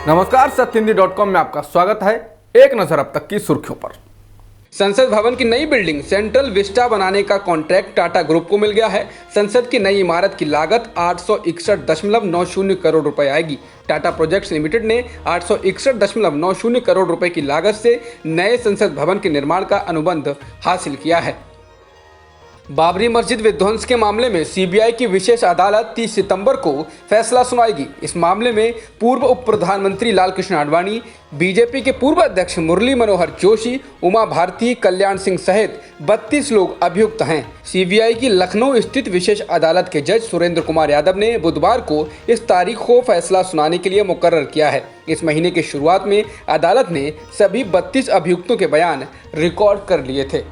नमस्कार, सत्यहिंदी.com में आपका स्वागत है। एक नजर अब तक की सुर्खियों पर। संसद भवन की नई बिल्डिंग सेंट्रल विस्टा बनाने का कॉन्ट्रैक्ट टाटा ग्रुप को मिल गया है। संसद की नई इमारत की लागत 861.90 करोड़ रुपए आएगी। टाटा प्रोजेक्ट्स लिमिटेड ने 861.90 करोड़ रुपए की लागत से नए संसद भवन के निर्माण का अनुबंध हासिल किया है। बाबरी मस्जिद विध्वंस के मामले में सीबीआई की विशेष अदालत 30 सितंबर को फैसला सुनाएगी। इस मामले में पूर्व उप प्रधानमंत्री लालकृष्ण आडवाणी, बीजेपी के पूर्व अध्यक्ष मुरली मनोहर जोशी, उमा भारती, कल्याण सिंह सहित 32 लोग अभियुक्त हैं। सीबीआई की लखनऊ स्थित विशेष अदालत के जज सुरेंद्र कुमार यादव ने बुधवार को इस तारीख को फैसला सुनाने के लिए मुकर्रर किया है। इस महीने की शुरुआत में अदालत ने सभी 32 अभियुक्तों के बयान रिकॉर्ड कर लिए थे।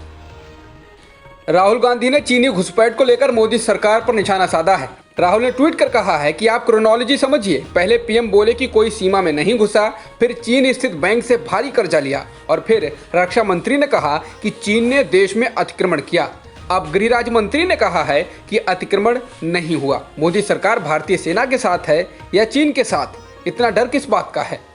राहुल गांधी ने चीनी घुसपैठ को लेकर मोदी सरकार पर निशाना साधा है। राहुल ने ट्वीट कर कहा है कि आप क्रोनोलॉजी समझिए। पहले पीएम बोले कि कोई सीमा में नहीं घुसा, फिर चीन स्थित बैंक से भारी कर्जा लिया और फिर रक्षा मंत्री ने कहा कि चीन ने देश में अतिक्रमण किया। अब गृह राज्य मंत्री ने कहा है कि अतिक्रमण नहीं हुआ। मोदी सरकार भारतीय सेना के साथ है या चीन के साथ? इतना डर किस बात का है?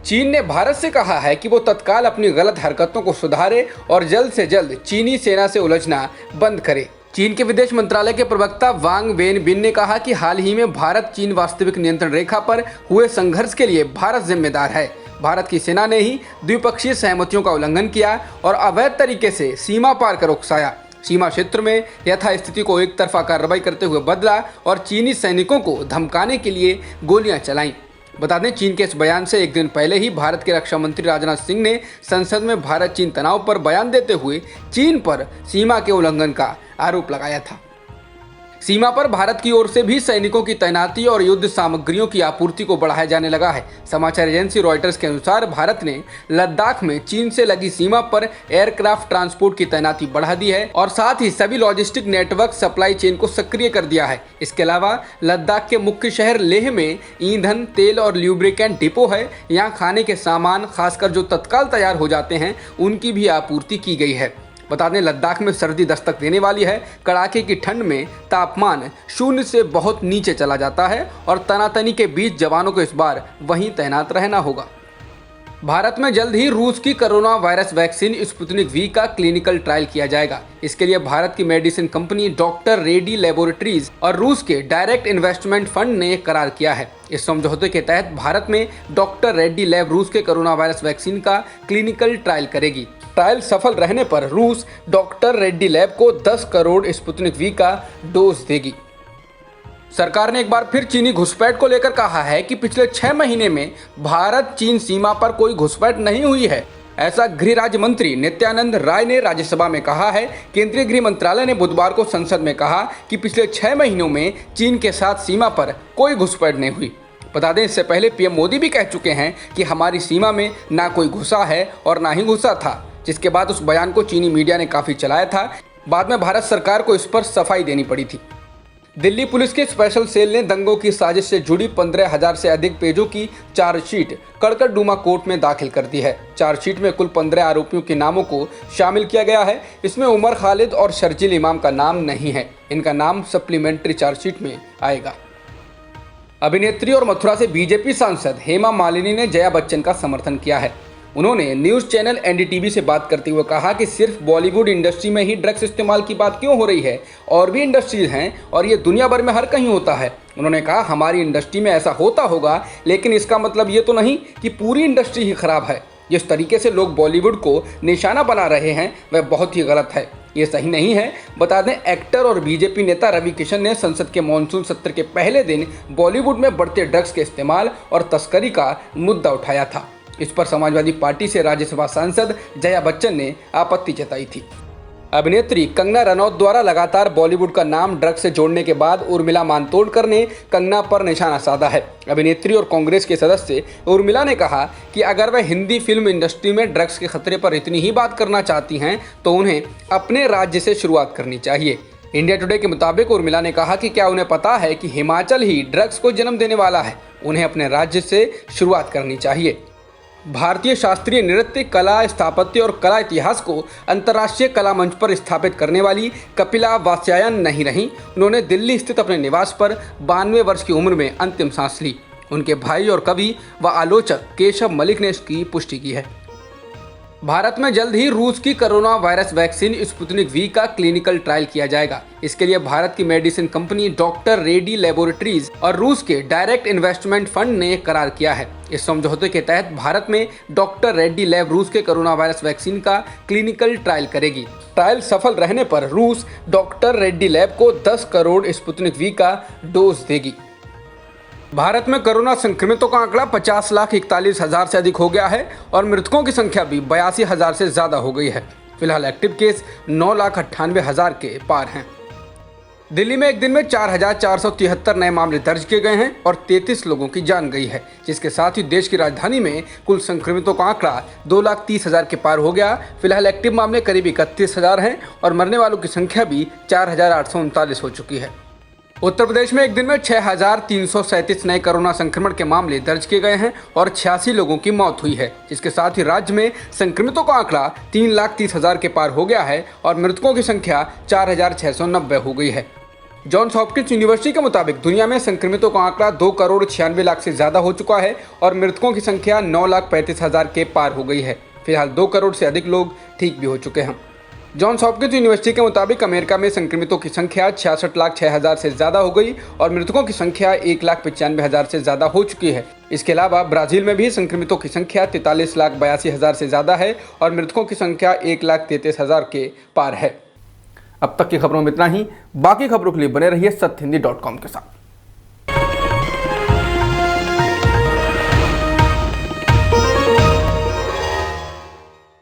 चीन ने भारत से कहा है कि वो तत्काल अपनी गलत हरकतों को सुधारे और जल्द से जल्द चीनी सेना से उलझना बंद करे। चीन के विदेश मंत्रालय के प्रवक्ता वांग वेनबिन ने कहा कि हाल ही में भारत चीन वास्तविक नियंत्रण रेखा पर हुए संघर्ष के लिए भारत जिम्मेदार है। भारत की सेना ने ही द्विपक्षीय सहमतियों का उल्लंघन किया और अवैध तरीके से सीमा पार कर उकसाया। सीमा क्षेत्र में यथास्थिति को एक तरफा कार्रवाई करते हुए बदला और चीनी सैनिकों को धमकाने के लिए गोलियां चलाईं। बता दें, चीन के इस बयान से एक दिन पहले ही भारत के रक्षा मंत्री राजनाथ सिंह ने संसद में भारत चीन तनाव पर बयान देते हुए चीन पर सीमा के उल्लंघन का आरोप लगाया था। सीमा पर भारत की ओर से भी सैनिकों की तैनाती और युद्ध सामग्रियों की आपूर्ति को बढ़ाया जाने लगा है। समाचार एजेंसी रॉयटर्स के अनुसार भारत ने लद्दाख में चीन से लगी सीमा पर एयरक्राफ्ट ट्रांसपोर्ट की तैनाती बढ़ा दी है और साथ ही सभी लॉजिस्टिक नेटवर्क सप्लाई चेन को सक्रिय कर दिया है। इसके अलावा लद्दाख के मुख्य शहर लेह में ईंधन, तेल और ल्यूब्रिकेंट डिपो है। यहाँ खाने के सामान, खासकर जो तत्काल तैयार हो जाते हैं, उनकी भी आपूर्ति की गई है। बता दें, लद्दाख में सर्दी दस्तक देने वाली है। कड़ाके की ठंड में तापमान 0 से बहुत नीचे चला जाता है और तनातनी के बीच जवानों को इस बार वहीं तैनात रहना होगा। भारत में जल्द ही रूस की corona virus vaccine Sputnik V का क्लिनिकल ट्रायल किया जाएगा। इसके लिए भारत की medicine company doctor Reddy laboratories और रूस के डायरेक्ट इन्वेस्टमेंट फंड ने करार किया है। इस समझौते के तहत भारत में डॉक्टर रेड्डी लैब रूस के कोरोना वायरस वैक्सीन का क्लिनिकल ट्रायल करेगी। ट्रायल सफल रहने पर रूस डॉक्टर रेड्डी लैब को 10 करोड़ स्पुतनिक वी का डोज देगी। सरकार ने एक बार फिर चीनी घुसपैठ को लेकर कहा है कि पिछले 6 महीने में भारत चीन सीमा पर कोई घुसपैठ नहीं हुई है। ऐसा गृह राज्य मंत्री नित्यानंद राय ने राज्यसभा में कहा है। केंद्रीय गृह मंत्रालय ने बुधवार को संसद में कहा कि पिछले 6 महीनों में चीन के साथ सीमा पर कोई घुसपैठ नहीं हुई। बता दें, इससे पहले पीएम मोदी भी कह चुके हैं कि हमारी सीमा में ना कोई घुसा है और ना ही घुसा था, जिसके बाद उस बयान को चीनी मीडिया ने काफ़ी चलाया था। बाद में भारत सरकार को इस पर सफाई देनी पड़ी थी। दिल्ली पुलिस के स्पेशल सेल ने दंगों की साजिश से जुड़ी 15,000 से अधिक पेजों की चार्जशीट कड़कड़डूमा कोर्ट में दाखिल कर दी है। चार्जशीट में कुल 15 आरोपियों के नामों को शामिल किया गया है। इसमें उमर खालिद और शर्जील इमाम का नाम नहीं है। इनका नाम सप्लीमेंट्री चार्जशीट में आएगा। अभिनेत्री और मथुरा से बीजेपी सांसद हेमा मालिनी ने जया बच्चन का समर्थन किया है। उन्होंने न्यूज़ चैनल एनडीटीवी से बात करते हुए कहा कि सिर्फ बॉलीवुड इंडस्ट्री में ही ड्रग्स इस्तेमाल की बात क्यों हो रही है, और भी इंडस्ट्रीज हैं और ये दुनिया भर में हर कहीं होता है। उन्होंने कहा, हमारी इंडस्ट्री में ऐसा होता होगा, लेकिन इसका मतलब ये तो नहीं कि पूरी इंडस्ट्री ही खराब है। जिस तरीके से लोग बॉलीवुड को निशाना बना रहे हैं वह बहुत ही गलत है, ये सही नहीं है। बता दें, एक्टर और बीजेपी नेता रवि किशन ने संसद के मॉनसून सत्र के पहले दिन बॉलीवुड में बढ़ते ड्रग्स के इस्तेमाल और तस्करी का मुद्दा उठाया था। इस पर समाजवादी पार्टी से राज्यसभा सांसद जया बच्चन ने आपत्ति जताई थी। अभिनेत्री कंगना रनौत द्वारा लगातार बॉलीवुड का नाम ड्रग्स से जोड़ने के बाद उर्मिला मातोंडकर ने कंगना पर निशाना साधा है। अभिनेत्री और कांग्रेस के सदस्य उर्मिला ने कहा कि अगर वह हिंदी फिल्म इंडस्ट्री में ड्रग्स के खतरे पर इतनी ही बात करना चाहती हैं तो उन्हें अपने राज्य से शुरुआत करनी चाहिए। इंडिया टुडे के मुताबिक उर्मिला ने कहा कि क्या उन्हें पता है कि हिमाचल ही ड्रग्स को जन्म देने वाला है, उन्हें अपने राज्य से शुरुआत करनी चाहिए। भारतीय शास्त्रीय नृत्य, कला, स्थापत्य और कला इतिहास को अंतर्राष्ट्रीय कला मंच पर स्थापित करने वाली कपिला वात्स्यायन नहीं रहीं। उन्होंने दिल्ली स्थित अपने निवास पर 92 वर्ष की उम्र में अंतिम सांस ली। उनके भाई और कवि व आलोचक केशव मलिक ने इसकी पुष्टि की है। भारत में जल्द ही रूस की corona virus vaccine Sputnik V का क्लिनिकल ट्रायल किया जाएगा। इसके लिए भारत की medicine company doctor Reddy laboratories और रूस के डायरेक्ट इन्वेस्टमेंट फंड ने करार किया है। इस समझौते के तहत भारत में डॉक्टर रेड्डी लैब रूस के कोरोना वायरस वैक्सीन का क्लिनिकल ट्रायल करेगी। ट्रायल सफल रहने पर रूस डॉक्टर रेड्डी लैब को 10 करोड़ स्पुतनिक वी का डोज देगी। भारत में कोरोना संक्रमितों का आंकड़ा 50,41,000 से अधिक हो गया है और मृतकों की संख्या भी 82,000 से ज़्यादा हो गई है। फिलहाल एक्टिव केस 9,98,000 के पार हैं। दिल्ली में एक दिन में 4,473 नए मामले दर्ज किए गए हैं और 33 लोगों की जान गई है, जिसके साथ ही देश की राजधानी में कुल संक्रमितों का आंकड़ा 2,30,000 के पार हो गया। फिलहाल एक्टिव मामले करीब 31,000 हैं और मरने वालों की संख्या भी 4,839 हो चुकी है। उत्तर प्रदेश में एक दिन में 6,337 नए कोरोना संक्रमण के मामले दर्ज किए गए हैं और 86 लोगों की मौत हुई है, जिसके साथ ही राज्य में संक्रमितों का आंकड़ा 3,30,000 के पार हो गया है और मृतकों की संख्या 4,690 हो गई है। जॉन्स हॉपकिंस यूनिवर्सिटी के मुताबिक दुनिया में संक्रमितों का आंकड़ा 2,96,00,000 से ज्यादा हो चुका है और मृतकों की संख्या 9,35,000 के पार हो गई है। फिलहाल 2 करोड़ से अधिक लोग ठीक भी हो चुके हैं। जॉन्स हॉपकिंस यूनिवर्सिटी के मुताबिक अमेरिका में संक्रमितों की संख्या 66,06,000 से ज़्यादा हो गई और मृतकों की संख्या 1,95,000 से ज़्यादा हो चुकी है। इसके अलावा ब्राज़ील में भी संक्रमितों की संख्या 43,82,000 से ज़्यादा है और मृतकों की संख्या 1,33,000 के पार है। अब तक की खबरों में इतना ही। बाकी खबरों के लिए बने रहिए सत्यहिंदी.com के साथ।